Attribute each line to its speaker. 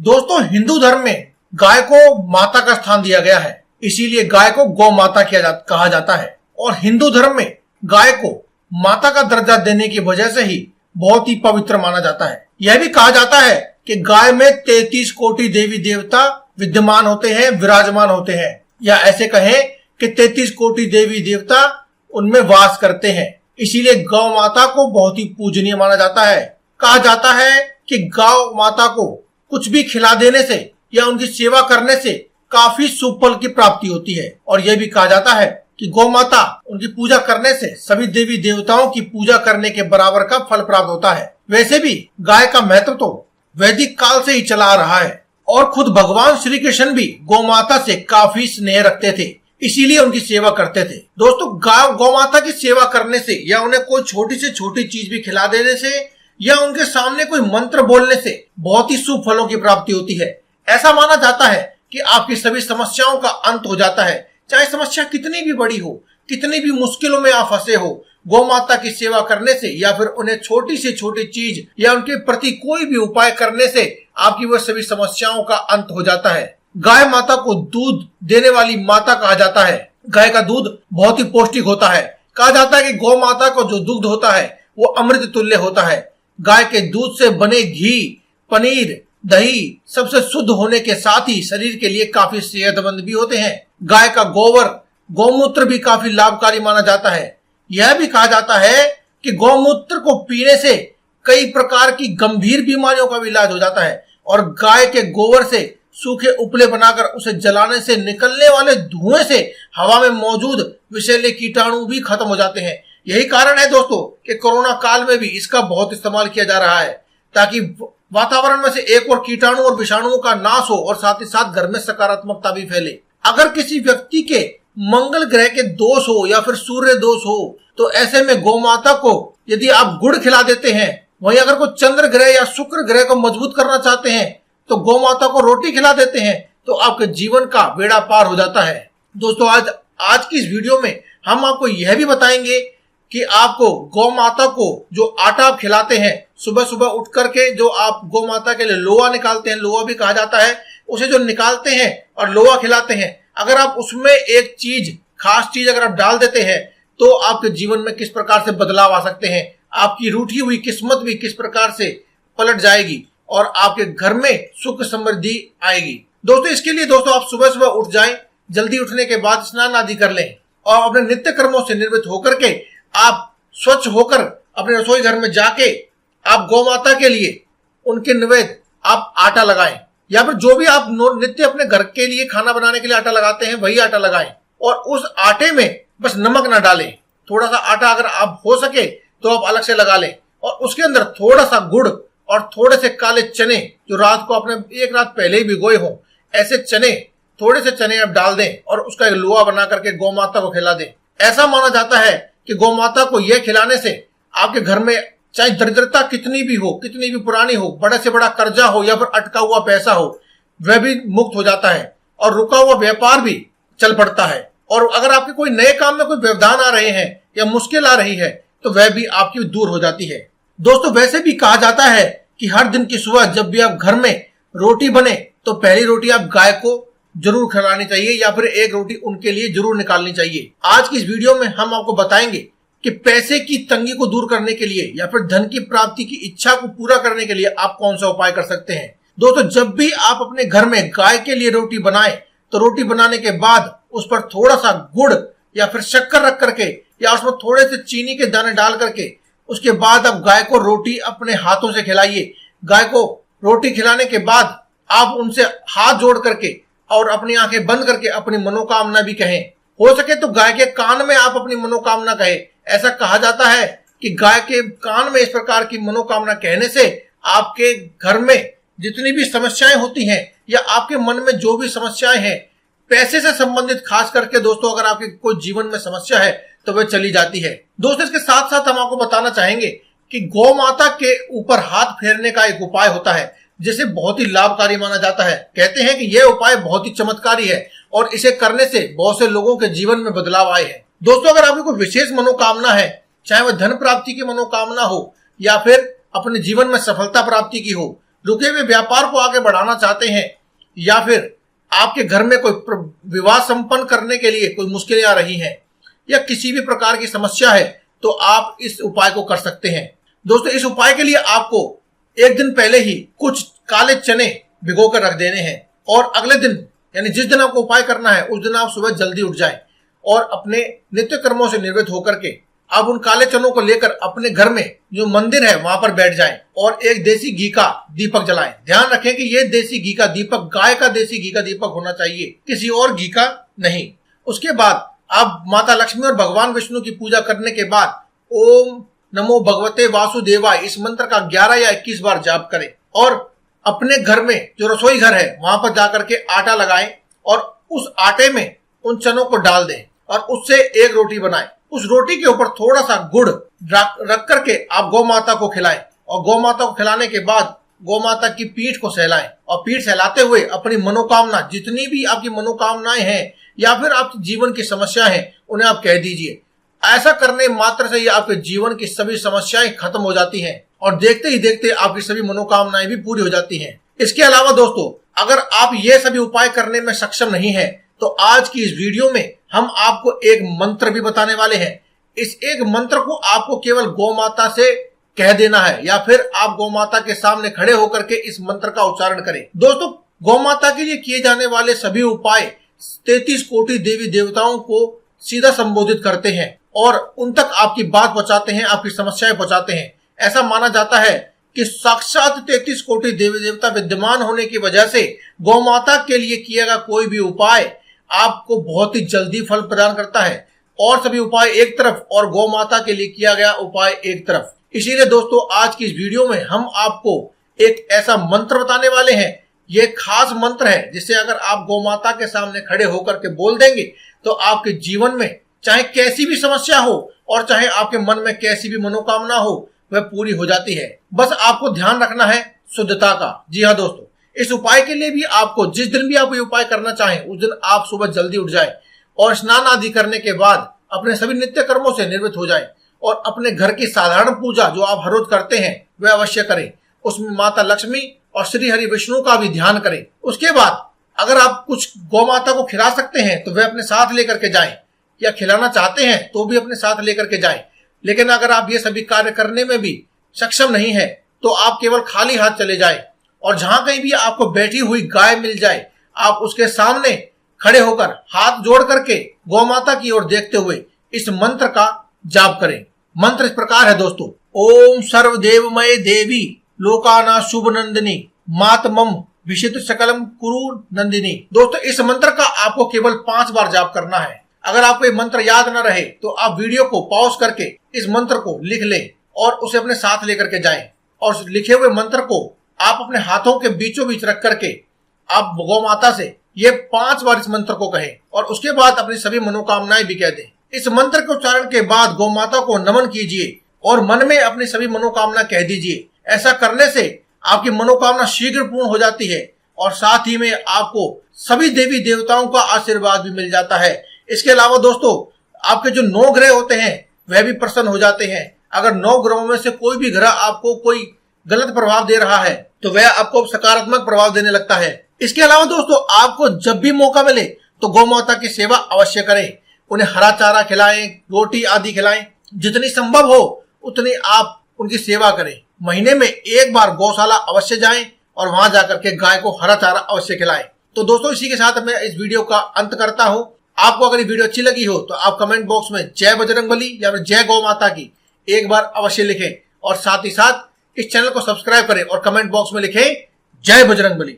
Speaker 1: दोस्तों, हिंदू धर्म में गाय को माता का स्थान दिया गया है, इसीलिए गाय को गौ माता कहा जाता है। और हिंदू धर्म में गाय को माता का दर्जा देने की वजह से ही बहुत ही पवित्र माना जाता है। यह भी कहा जाता है कि गाय में 33 कोटि देवी देवता विद्यमान होते हैं, विराजमान होते हैं, या ऐसे कहें कि 33 कोटि देवी देवता उनमें वास करते हैं। इसीलिए गौ माता को बहुत ही पूजनीय माना जाता है। कहा जाता है कि गौ माता को कुछ भी खिला देने से या उनकी सेवा करने से काफी शुभ फल की प्राप्ति होती है। और यह भी कहा जाता है कि गौ माता उनकी पूजा करने से सभी देवी देवताओं की पूजा करने के बराबर का फल प्राप्त होता है। वैसे भी गाय का महत्व तो वैदिक काल से ही चला आ रहा है और खुद भगवान श्री कृष्ण भी गौ माता से काफी स्नेह रखते थे, इसीलिए उनकी सेवा करते थे। दोस्तों, गौ माता की सेवा करने से या उन्हें कोई छोटी से छोटी चीज भी खिला देने से या उनके सामने कोई मंत्र बोलने से बहुत ही शुभ फलों की प्राप्ति होती है। ऐसा माना जाता है कि आपकी सभी समस्याओं का अंत हो जाता है, चाहे समस्या कितनी भी बड़ी हो, कितनी भी मुश्किलों में आप फंसे हो। गौ माता की सेवा करने से या फिर उन्हें छोटी से छोटी चीज या उनके प्रति कोई भी उपाय करने से आपकी वह सभी समस्याओं का अंत हो जाता है। गाय माता को दूध देने वाली माता कहा जाता है। गाय का दूध बहुत ही पौष्टिक होता है। कहा जाता है कि गौ माता को जो दूध होता है वो अमृत तुल्य होता है। गाय के दूध से बने घी, पनीर, दही सबसे शुद्ध होने के साथ ही शरीर के लिए काफी सेहतमंद भी होते हैं। गाय का गोबर, गौमूत्र भी काफी लाभकारी माना जाता है। यह भी कहा जाता है कि गौमूत्र को पीने से कई प्रकार की गंभीर बीमारियों का भी इलाज हो जाता है। और गाय के गोबर से सूखे उपले बनाकर उसे जलाने से निकलने वाले धुएं से हवा में मौजूद विषैले कीटाणु भी खत्म हो जाते हैं। यही कारण है दोस्तों कि कोरोना काल में भी इसका बहुत इस्तेमाल किया जा रहा है, ताकि वातावरण में से एक और कीटाणु और विषाणुओं का नाश हो और साथ ही साथ घर में सकारात्मकता भी फैले। अगर किसी व्यक्ति के मंगल ग्रह के दोष हो या फिर सूर्य दोष हो तो ऐसे में गौ माता को यदि आप गुड़ खिला देते हैं, वहीं अगर कोई चंद्र ग्रह या शुक्र ग्रह को मजबूत करना चाहते हैं तो गौ माता को रोटी खिला देते हैं, तो आपके जीवन का बेड़ा पार हो जाता है। दोस्तों, आज की इस वीडियो में हम आपको यह भी बताएंगे कि आपको गौ माता को जो आटा आप खिलाते हैं, सुबह सुबह उठ करके जो आप गौ माता के लिए लोहा निकालते हैं, लोहा भी कहा जाता है, उसे जो निकालते हैं और लोहा खिलाते हैं, अगर आप उसमें एक चीज, खास चीज अगर आप डाल देते हैं तो आपके जीवन में किस प्रकार से बदलाव आ सकते हैं, आपकी रूठी हुई किस्मत भी किस प्रकार से पलट जाएगी और आपके घर में सुख समृद्धि आएगी। दोस्तों, इसके लिए दोस्तों आप सुबह सुबह उठ जाएं, जल्दी उठने के बाद स्नान आदि कर लें और अपने नित्य कर्मों से निर्वृत्त होकर के आप स्वच्छ होकर अपने रसोई घर में जाके आप गौ माता के लिए उनके निवेद आप आटा लगाएं, या फिर जो भी आप नित्य अपने घर के लिए खाना बनाने के लिए आटा लगाते हैं वही आटा लगाएं। और उस आटे में बस नमक ना डालें, थोड़ा सा आटा अगर आप हो सके तो आप अलग से लगा लें और उसके अंदर थोड़ा सा गुड़ और थोड़े से काले चने जो रात को आपने एक रात पहले ही भिगोए हों, ऐसे चने, थोड़े से चने आप डाल दें और उसका एक लोहा बना करके गौ माता को खिला दें। ऐसा माना जाता है कि गौ माता को यह खिलाने से आपके घर में चाहे दरिद्रता कितनी भी हो, कितनी भी पुरानी हो, बड़े से बड़ा कर्जा हो या फिर अटका हुआ पैसा हो, वह भी मुक्त हो जाता है और रुका हुआ व्यापार भी चल पड़ता है। और अगर आपके कोई नए काम में कोई व्यवधान आ रहे हैं या मुश्किल आ रही है तो वह भी आपकी दूर हो जाती है। दोस्तों, वैसे भी कहा जाता है कि हर दिन की सुबह जब भी आप घर में रोटी बने तो पहली रोटी आप गाय को जरूर खिलानी चाहिए या फिर एक रोटी उनके लिए जरूर निकालनी चाहिए। आज की इस वीडियो में हम आपको बताएंगे कि पैसे की तंगी को दूर करने के लिए या फिर धन की प्राप्ति की इच्छा को पूरा करने के लिए आप कौन सा उपाय कर सकते हैं। दोस्तों, जब भी आप अपने घर में गाय के लिए रोटी बनाएं तो रोटी बनाने के बाद उस पर थोड़ा सा गुड़ या फिर शक्कर रख करके या उसमें थोड़े से चीनी के दाने डाल करके उसके बाद आप गाय को रोटी अपने हाथों से खिलाइए। गाय को रोटी खिलाने के बाद आप उनसे हाथ जोड़ करके और अपनी आंखें बंद करके अपनी मनोकामना भी कहें। हो सके तो गाय के कान में आप अपनी मनोकामना कहें। ऐसा कहा जाता है कि गाय के कान में इस प्रकार की मनोकामना कहने से आपके घर में जितनी भी समस्याएं होती हैं या आपके मन में जो भी समस्याएं हैं पैसे से संबंधित, खास करके दोस्तों अगर आपके कोई जीवन में समस्या है तो वह चली जाती है। दोस्तों, इसके साथ साथ हम आपको बताना चाहेंगे कि गौ माता के ऊपर हाथ फेरने का एक उपाय होता है जिसे बहुत ही लाभकारी माना जाता है। कहते हैं कि यह उपाय बहुत ही चमत्कारी है और इसे करने से बहुत से लोगों के जीवन में बदलाव आए हैं। दोस्तों, अगर आपकी कोई विशेष मनोकामना है, चाहे वह धन प्राप्ति की मनोकामना हो या फिर अपने जीवन में सफलता प्राप्ति की हो, रुके हुए व्यापार को आगे बढ़ाना चाहते हैं, या फिर आपके घर में कोई विवाह संपन्न करने के लिए कोई मुश्किलें आ रही हैं, या किसी भी प्रकार की समस्या है, तो आप इस उपाय को कर सकते हैं। दोस्तों, इस उपाय के लिए आपको एक दिन पहले ही कुछ काले चने भिगो कर रख देने हैं, और अगले दिन यानी जिस दिन आपको उपाय करना है उस दिन आप सुबह जल्दी उठ जाएं और अपने नित्य कर्मों से निवृत्त होकर के आप उन काले चनों को लेकर अपने घर में जो मंदिर है वहां पर बैठ जाएं और एक देसी घी का दीपक जलाएं। ध्यान रखें कि ये देसी घी का दीपक गाय का देसी घी का दीपक होना चाहिए, किसी और घी का नहीं। उसके बाद आप माता लक्ष्मी और भगवान विष्णु की पूजा करने के बाद ओम नमो भगवते वासुदेवाय इस मंत्र का 11 या 21 बार जाप करें, और अपने घर में जो रसोई घर है वहां पर जाकर के आटा लगाएं और उस आटे में उन चनों को डाल दें और उससे एक रोटी बनाएं। उस रोटी के ऊपर थोड़ा सा गुड़ रख करके आप गौ माता को खिलाएं, और गौ माता को खिलाने के बाद गौ माता की पीठ को सहलाएं, और पीठ सहलाते हुए अपनी मनोकामना, जितनी भी आपकी मनोकामनाएं हैं या फिर आपकी जीवन की समस्या है, उन्हें आप कह दीजिए। ऐसा करने मात्र से ही आपके जीवन की सभी समस्याएं खत्म हो जाती हैं और देखते ही देखते आपकी सभी मनोकामनाएं भी पूरी हो जाती हैं। इसके अलावा दोस्तों, अगर आप ये सभी उपाय करने में सक्षम नहीं है तो आज की इस वीडियो में हम आपको एक मंत्र भी बताने वाले हैं। इस एक मंत्र को आपको केवल गौ माता से कह देना है, या फिर आप गौ माता के सामने खड़े होकर के इस मंत्र का उच्चारण करें। दोस्तों, गौ माता के लिए किए जाने वाले सभी उपाय 33 कोटि देवी देवताओं को सीधा संबोधित करते हैं और उन तक आपकी बात पहुंचाते हैं, आपकी समस्याएं पहुंचाते हैं। ऐसा माना जाता है कि साक्षात 33 कोटि देवी देवता विद्यमान होने की वजह से गौ माता के लिए किया गया कोई भी उपाय आपको बहुत ही जल्दी फल प्रदान करता है, और सभी उपाय एक तरफ और गौ माता के लिए किया गया उपाय एक तरफ। इसीलिए दोस्तों, आज की इस वीडियो में हम आपको एक ऐसा मंत्र बताने वाले हैं। ये खास मंत्र है जिसे अगर आप गौ माता के सामने खड़े होकर के बोल देंगे तो आपके जीवन में चाहे कैसी भी समस्या हो और चाहे आपके मन में कैसी भी मनोकामना हो, वह पूरी हो जाती है। बस आपको ध्यान रखना है शुद्धता का। जी हाँ दोस्तों, इस उपाय के लिए भी आपको जिस दिन भी आप ये उपाय करना चाहें उस दिन आप सुबह जल्दी उठ जाएं और स्नान आदि करने के बाद अपने सभी नित्य कर्मों से निवृत्त हो जाएं और अपने घर की साधारण पूजा जो आप हर रोज करते हैं वह अवश्य करें। उसमें माता लक्ष्मी और श्री हरि विष्णु का भी ध्यान करें। उसके बाद अगर आप कुछ गौ माता को खिला सकते हैं तो वह अपने साथ लेकर के जाएं, या खिलाना चाहते हैं तो भी अपने साथ लेकर के जाएं। लेकिन अगर आप ये सभी कार्य करने में भी सक्षम नहीं है तो आप केवल खाली हाथ चले जाएं और जहां कहीं भी आपको बैठी हुई गाय मिल जाए आप उसके सामने खड़े होकर हाथ जोड़ करके गौ माता की ओर देखते हुए इस मंत्र का जाप करें। मंत्र इस प्रकार है दोस्तों, ओम सर्वदेवमय देवी लोकाना शुभ नंदिनी मातमम विशिष्ट सकलम कुरु नंदिनी। दोस्तों, इस मंत्र का आपको केवल 5 बार जाप करना है। अगर आपको ये मंत्र याद न रहे तो आप वीडियो को पॉज करके इस मंत्र को लिख लें और उसे अपने साथ लेकर के जाएं, और लिखे हुए मंत्र को आप अपने हाथों के बीचों बीच रख करके आप गौ माता से ये 5 बार इस मंत्र को कहें और उसके बाद अपनी सभी मनोकामनाएं भी कह दें। इस मंत्र के उच्चारण के बाद गौ माता को नमन कीजिए और मन में अपनी सभी मनोकामना कह दीजिए। ऐसा करने से आपकी मनोकामना शीघ्र पूर्ण हो जाती है और साथ ही में आपको सभी देवी देवताओं का आशीर्वाद भी मिल जाता है। इसके अलावा दोस्तों, आपके जो 9 ग्रह होते हैं वह भी प्रसन्न हो जाते हैं। अगर 9 ग्रहों में से कोई भी ग्रह आपको कोई गलत प्रभाव दे रहा है तो वह आपको सकारात्मक प्रभाव देने लगता है। इसके अलावा दोस्तों, आपको जब भी मौका मिले तो गौ माता की सेवा अवश्य करें। उन्हें हरा चारा खिलाएं, रोटी आदि खिलाएं, जितनी संभव हो उतनी आप उनकी सेवा करें। महीने में 1 बार गौशाला अवश्य जाएं और वहां जाकर के गाय को हरा चारा अवश्य खिलाएं। तो दोस्तों, इसी के साथ मैं इस वीडियो का अंत करता हूं। आपको अगर ये वीडियो अच्छी लगी हो तो आप कमेंट बॉक्स में जय बजरंगबली या फिर जय गौ माता की एक बार अवश्य लिखें, और साथ ही साथ इस चैनल को सब्सक्राइब करें और कमेंट बॉक्स में लिखें जय बजरंगबली।